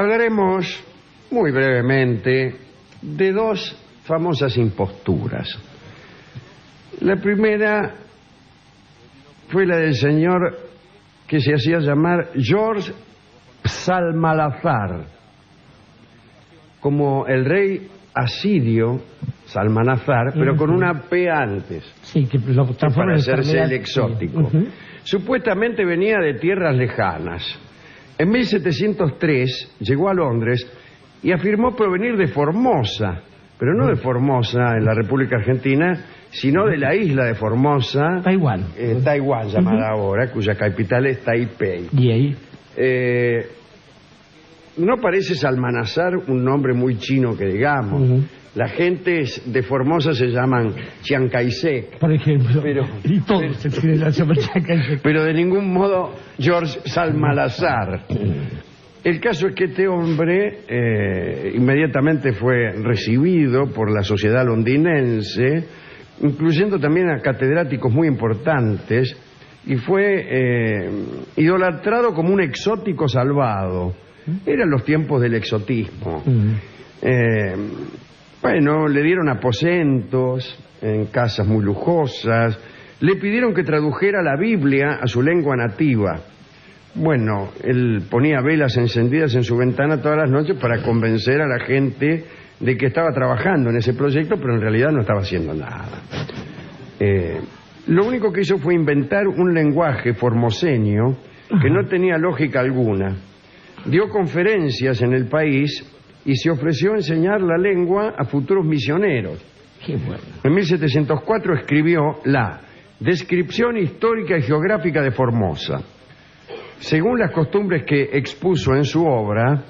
Hablaremos muy brevemente de dos famosas imposturas. La primera fue la del señor que se hacía llamar George Salmanazar, como el rey asirio Salmanazar, pero con una P antes. Sí, que lo para hacerse el exótico. Sí. Supuestamente venía de tierras lejanas. En 1703 llegó a Londres y afirmó provenir de Formosa, pero no de Formosa en la República Argentina, sino de la isla de Formosa, Taiwán. Taiwán llamada ahora, cuya capital es Taipei. Y ahí. No parece Salmanazar un nombre muy chino que digamos. La gente de Formosa se llaman Chiang Kai-shek, Por ejemplo. Pero- y todos se tienen la Chiang Kai-shek. pero de ningún modo George Salmanazar. El caso es que este hombre inmediatamente fue recibido por la sociedad londinense, incluyendo también a catedráticos muy importantes, y fue idolatrado como un exótico salvado. Eran los tiempos del exotismo. Bueno, le dieron aposentos en casas muy lujosas, le pidieron que tradujera la Biblia a su lengua nativa. Bueno, él ponía velas encendidas en su ventana todas las noches para convencer a la gente de que estaba trabajando en ese proyecto, pero en realidad no estaba haciendo nada. Lo único que hizo fue inventar un lenguaje formoseño que no tenía lógica alguna. Dio conferencias en el país y se ofreció a enseñar la lengua a futuros misioneros. Qué bueno. En 1704 escribió la Descripción histórica y geográfica de Formosa. Según las costumbres que expuso en su obra,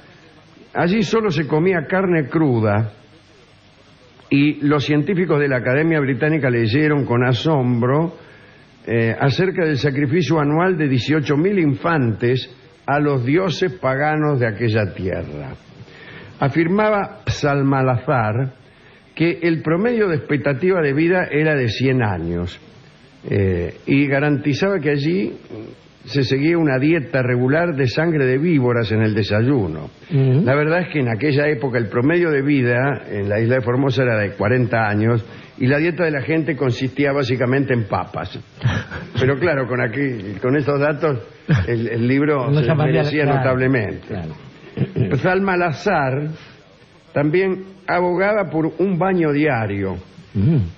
allí solo se comía carne cruda y los científicos de la Academia Británica leyeron con asombro acerca del sacrificio anual de 18.000 infantes a los dioses paganos de aquella tierra. Afirmaba Salmanazar que el promedio de expectativa de vida era de 100 años y garantizaba que allí se seguía una dieta regular de sangre de víboras en el desayuno. La verdad es que en aquella época el promedio de vida en la isla de Formosa era de 40 años y la dieta de la gente consistía básicamente en papas. Pero claro, con estos datos el libro No se llamaría- desmerecía claro, notablemente. claro. Salmanazar también abogaba por un baño diario.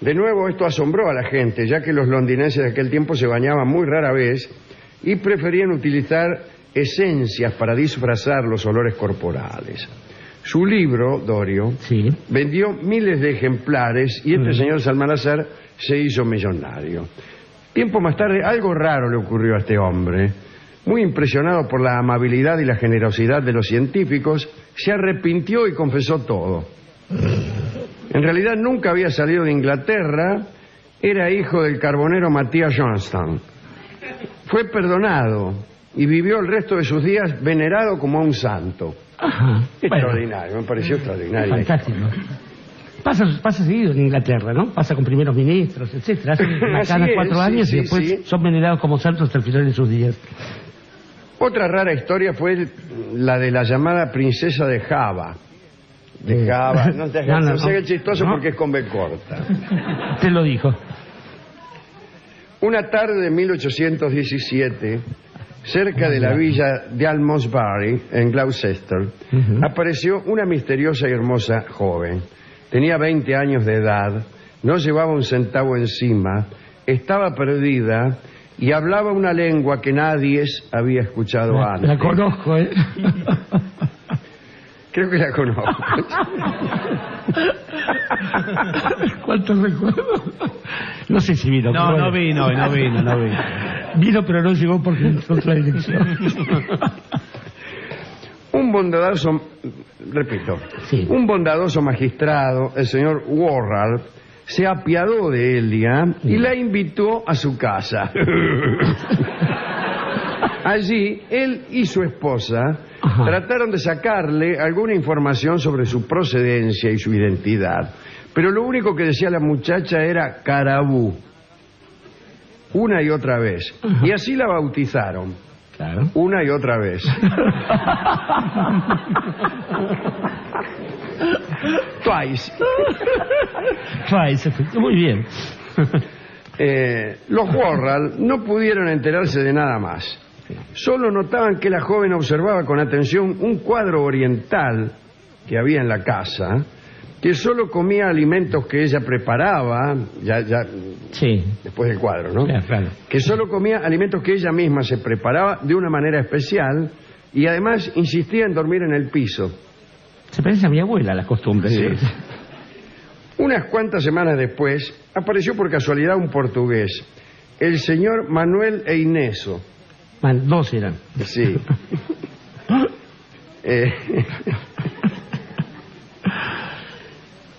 De nuevo esto asombró a la gente, ya que los londinenses de aquel tiempo se bañaban muy rara vez y preferían utilizar esencias para disfrazar los olores corporales. Su libro, Dorio, Sí. vendió miles de ejemplares y este señor Salmanazar se hizo millonario. Tiempo más tarde, algo raro le ocurrió a este hombre. Muy impresionado por la amabilidad y la generosidad de los científicos, se arrepintió y confesó todo. En realidad nunca había salido de Inglaterra, era hijo del carbonero Matías Johnston. Fue perdonado y vivió el resto de sus días venerado como a un santo. Ajá. Extraordinario, me pareció extraordinario. Fantástico. Pasa seguido en Inglaterra, ¿no? Pasa con primeros ministros, etcétera. Hacen Así cada es, 4 sí, años sí, y después sí. son venerados como santos hasta el final de sus días. Otra rara historia fue la de la llamada princesa de Java. De Java. No te hagas, no se haga chistoso no. porque es con B corta. Te lo dijo. Una tarde de 1817, cerca de la villa de Almonsbury, en Gloucester, apareció una misteriosa y hermosa joven. Tenía 20 años de edad, no llevaba un centavo encima, estaba perdida y hablaba una lengua que nadie había escuchado antes. La conozco, ¿eh? Creo que la conozco. ¿Cuántos recuerdos? No sé si vino. No, pero no bueno. vino. Vino, pero no llegó porque entró otra dirección. Un bondadoso, repito, Sí. un bondadoso magistrado, el señor Worrall, se apiadó de Elia y la invitó a su casa. Allí, él y su esposa Ajá. trataron de sacarle alguna información sobre su procedencia y su identidad, pero lo único que decía la muchacha era Carabú, una y otra vez, y así la bautizaron. Claro. Una y otra vez. Twice. Muy bien. Los Worrall no pudieron enterarse de nada más. Solo notaban que la joven observaba con atención un cuadro oriental que había en la casa, que solo comía alimentos que ella preparaba, Sí. después del cuadro, ¿no? Claro. Que solo comía alimentos que ella misma se preparaba de una manera especial y además insistía en dormir en el piso. Se parece a mi abuela la costumbre. Sí. Unas cuantas semanas después apareció por casualidad un portugués, el señor Manuel Eineso. Dos eran. Sí.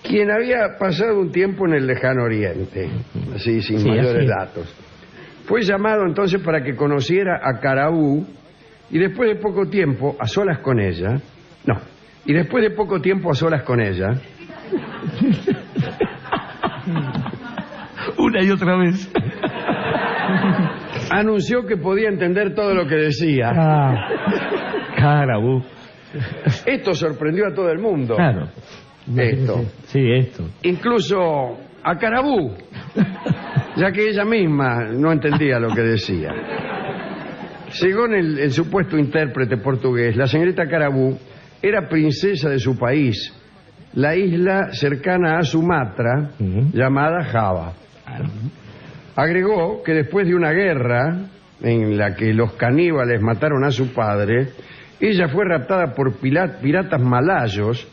Quien había pasado un tiempo en el lejano oriente, así sin mayores datos. Fue llamado entonces para que conociera a Caraú y después de poco tiempo, a solas con ella, Una y otra vez. anunció que podía entender todo lo que decía. Caraú. Esto sorprendió a todo el mundo. Claro. Esto. Sí, esto. Incluso a Carabú, ya que ella misma no entendía lo que decía. Según el supuesto intérprete portugués, la señorita Carabú era princesa de su país, la isla cercana a Sumatra, llamada Java. Agregó que después de una guerra en la que los caníbales mataron a su padre, ella fue raptada por piratas malayos,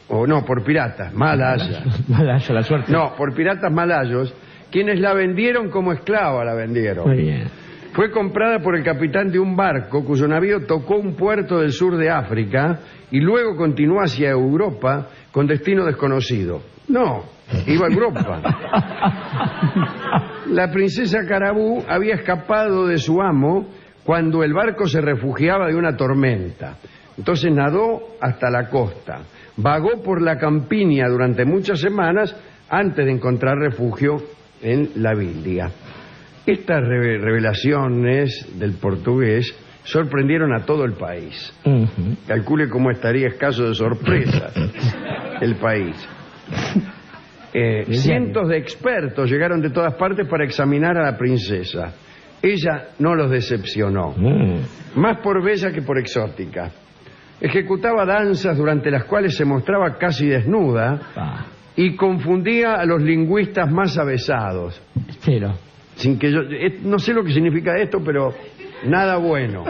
por piratas malayas. Malaya, la suerte. No, por piratas malayos, quienes la vendieron como esclava, la vendieron. Muy bien. Fue comprada por el capitán de un barco cuyo navío tocó un puerto del sur de África y luego continuó hacia Europa con destino desconocido. No, iba a Europa. La princesa Carabú había escapado de su amo cuando el barco se refugiaba de una tormenta. Entonces nadó hasta la costa, vagó por la campiña durante muchas semanas antes de encontrar refugio en la Biblia. Estas revelaciones del portugués sorprendieron a todo el país. Calcule cómo estaría escaso de sorpresas el país. Cientos de expertos llegaron de todas partes para examinar a la princesa. Ella no los decepcionó, más por bella que por exótica. Ejecutaba danzas durante las cuales se mostraba casi desnuda y confundía a los lingüistas más avesados. Pero Sin que yo no sé lo que significa esto, pero nada bueno.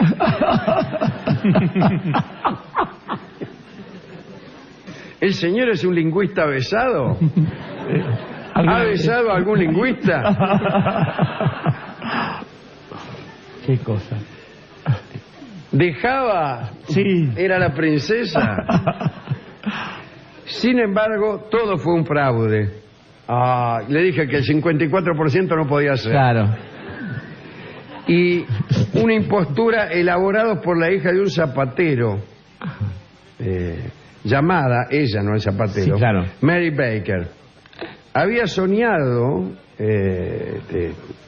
¿El señor es un lingüista avesado? ¿Ha besado a algún lingüista? Qué cosa. Dejaba. Sí. Era la princesa. Sin embargo, todo fue un fraude. Le dije que el 54% no podía ser. Claro. Y una impostura elaborada por la hija de un zapatero, llamada, ella no el zapatero, Sí, claro. Mary Baker. Había soñado,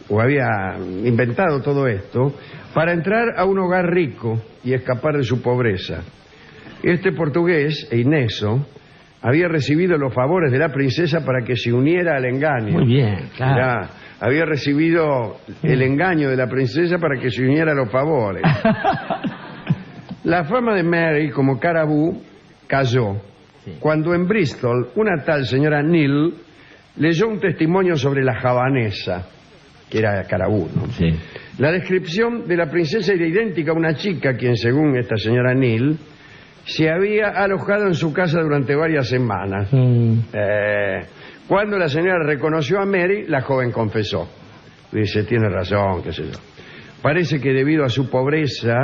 o había inventado todo esto, para entrar a un hogar rico y escapar de su pobreza. Este portugués, Eineso, había recibido los favores de la princesa para que se uniera al engaño. Muy bien, claro. Mirá, había recibido el engaño de la princesa para que se uniera a los favores. La fama de Mary como Carabú cayó cuando en Bristol una tal señora Neal leyó un testimonio sobre la javanesa, que era Carabú, ¿no? Sí. La descripción de la princesa era idéntica a una chica quien, según esta señora Neal, se había alojado en su casa durante varias semanas. Cuando la señora reconoció a Mary, la joven confesó. Dice, tiene razón, qué sé yo. Parece que debido a su pobreza,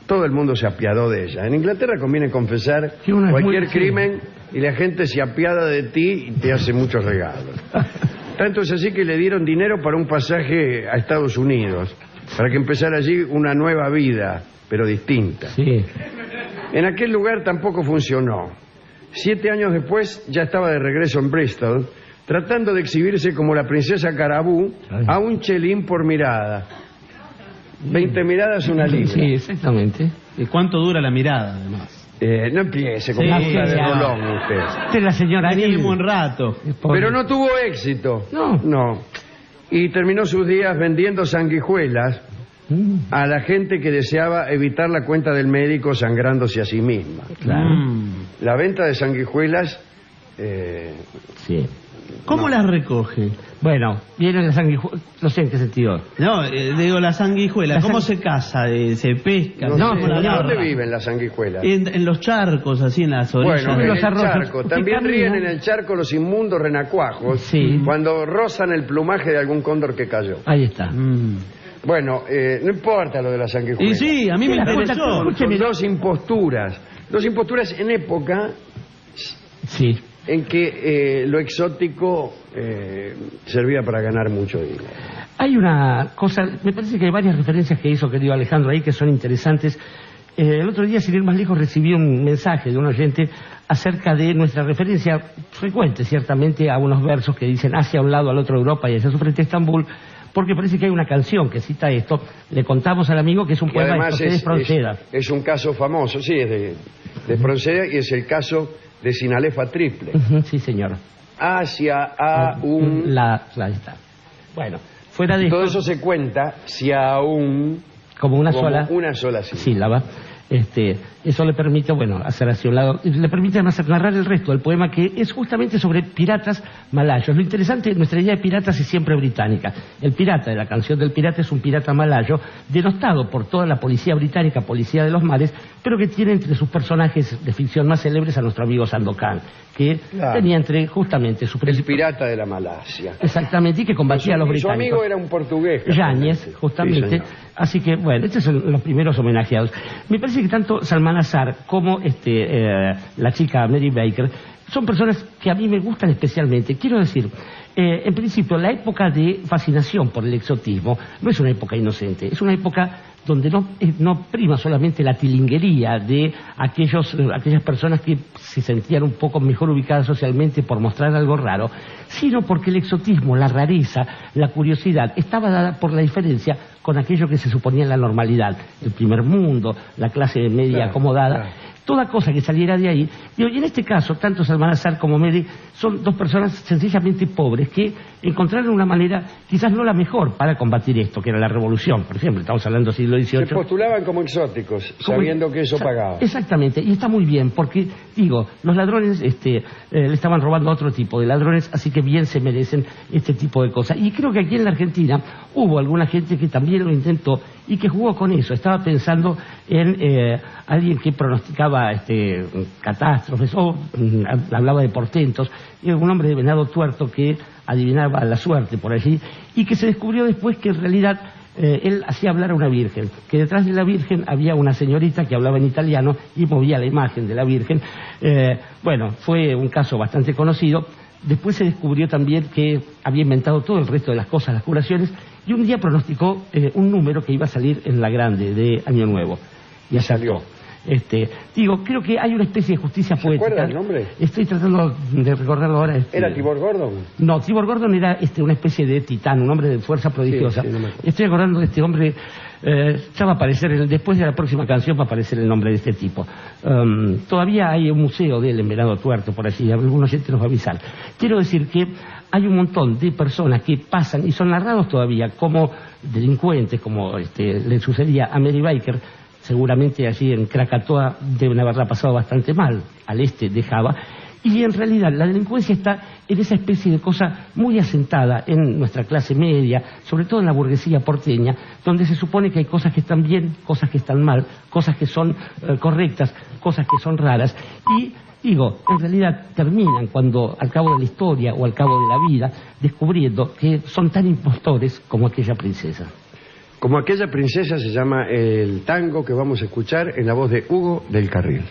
todo el mundo se apiadó de ella. En Inglaterra conviene confesar cualquier crimen y la gente se apiada de ti y te hace muchos regalos. Tanto es así que le dieron dinero para un pasaje a Estados Unidos, para que empezara allí una nueva vida, pero distinta. Sí. En aquel lugar tampoco funcionó. 7 años después ya estaba de regreso en Bristol, tratando de exhibirse como la princesa Carabú a un chelín por mirada. 20 miradas, una libra. Sí, exactamente. ¿Y cuánto dura la mirada, además? No empiece con Sí, punta de sí, rolón usted. Esta es la señora Tiene Nil. un buen rato. Pero no tuvo éxito. No. Y terminó sus días vendiendo sanguijuelas a la gente que deseaba evitar la cuenta del médico sangrándose a sí misma. Claro. La venta de sanguijuelas... Sí. ¿Cómo las recoge? Bueno, viene la sanguijuela, no sé en qué sentido. No, digo, la sanguijuela, La ¿cómo sang- se caza? ¿Se pesca? No, No, sé, pero ¿dónde agarra. viven las sanguijuelas? En los charcos, así en las orillas. Bueno, en los el arroyos. charco. Usted También camina. ríen en el charco los inmundos renacuajos Sí. cuando rozan el plumaje de algún cóndor que cayó. Ahí está. Bueno, no importa lo de las Y sanguijuelas. sí, a mí me Sí, la interesó. cosa- Son dos imposturas. Dos imposturas en época Sí. en que lo exótico servía para ganar mucho dinero. Hay una cosa, me parece que hay varias referencias que hizo querido Alejandro ahí que son interesantes. El otro día, sin ir más lejos, recibí un mensaje de un oyente acerca de nuestra referencia frecuente, ciertamente, a unos versos que dicen hacia un lado, al otro Europa y hacia su frente Estambul, porque parece que hay una canción que cita esto. Le contamos al amigo que es un Que poema de además José de Espronceda. es un caso famoso, sí, es de Espronceda y es el caso de Sinalefa Triple. Ujú, sí, señor. Hacia a un... Ahí está. Bueno, fuera de Todo esto, eso se cuenta si aún... como una como sola una sola sílaba. Eso le permite, bueno, hacer hacia un lado, y le permite además narrar el resto del poema, que es justamente sobre piratas malayos. Lo interesante, nuestra idea de piratas es siempre británica. El pirata de la canción del pirata es un pirata malayo, denostado por toda la policía británica, policía de los mares, pero que tiene entre sus personajes de ficción más célebres a nuestro amigo Sandokan, que Claro. tenía entre justamente su El principal... pirata de la Malasia. Exactamente, y que combatía a los Su británicos. amigo era un portugués. Yáñez, Sí, justamente. señor. Así que, bueno, estos son los primeros homenajeados. Me parece que tanto Salman Azar como la chica Mary Baker son personas que a mí me gustan especialmente. Quiero decir, en principio, la época de fascinación por el exotismo no es una época inocente, es una época donde no prima solamente la tilinguería de aquellas personas que se sentían un poco mejor ubicadas socialmente por mostrar algo raro, sino porque el exotismo, la rareza, la curiosidad, estaba dada por la diferencia con aquello que se suponía la normalidad, el primer mundo, la clase media Claro, acomodada. claro. Toda cosa que saliera de ahí. Y en este caso, tanto Salman Azar como Mary son dos personas sencillamente pobres que encontraron una manera, quizás no la mejor, para combatir esto, que era la revolución. Por ejemplo, estamos hablando del siglo Se XVIII. postulaban como exóticos, sabiendo que eso pagaba. Exactamente, y está muy bien, porque, digo, los ladrones le estaban robando a otro tipo de ladrones, así que bien se merecen este tipo de cosas. Y creo que aquí en la Argentina hubo alguna gente que también lo intentó y que jugó con eso. Estaba pensando en alguien que pronosticaba catástrofes o hablaba de portentos, un hombre de Venado Tuerto que adivinaba la suerte por allí y que se descubrió después que en realidad él hacía hablar a una virgen, que detrás de la virgen había una señorita que hablaba en italiano y movía la imagen de la virgen. Bueno, fue un caso bastante conocido. Después se descubrió también que había inventado todo el resto de las cosas, las curaciones, y un día pronosticó un número que iba a salir en la grande de Año Nuevo. Y acertó. Creo que hay una especie de justicia poética. ¿Se acuerda el nombre? Estoy tratando de recordarlo ahora. ¿Era Tibor Gordon? No, Tibor Gordon era una especie de titán, un hombre de fuerza prodigiosa. Sí, no me acuerdo. Estoy acordando de este hombre, ya va a aparecer, después de la próxima canción va a aparecer el nombre de este tipo. Todavía hay un museo de él en Venado Tuerto, por allí, algunos gente nos va a avisar. Quiero decir que hay un montón de personas que pasan y son narrados todavía como delincuentes, como le sucedía a Mary Baker. Seguramente allí en Krakatoa deben haberla pasado bastante mal, al este de Java, y en realidad la delincuencia está en esa especie de cosa muy asentada en nuestra clase media, sobre todo en la burguesía porteña, donde se supone que hay cosas que están bien, cosas que están mal, cosas que son correctas, cosas que son raras, y en realidad terminan cuando al cabo de la historia o al cabo de la vida descubriendo que son tan impostores como aquella princesa. Como aquella princesa se llama el tango que vamos a escuchar en la voz de Hugo del Carril.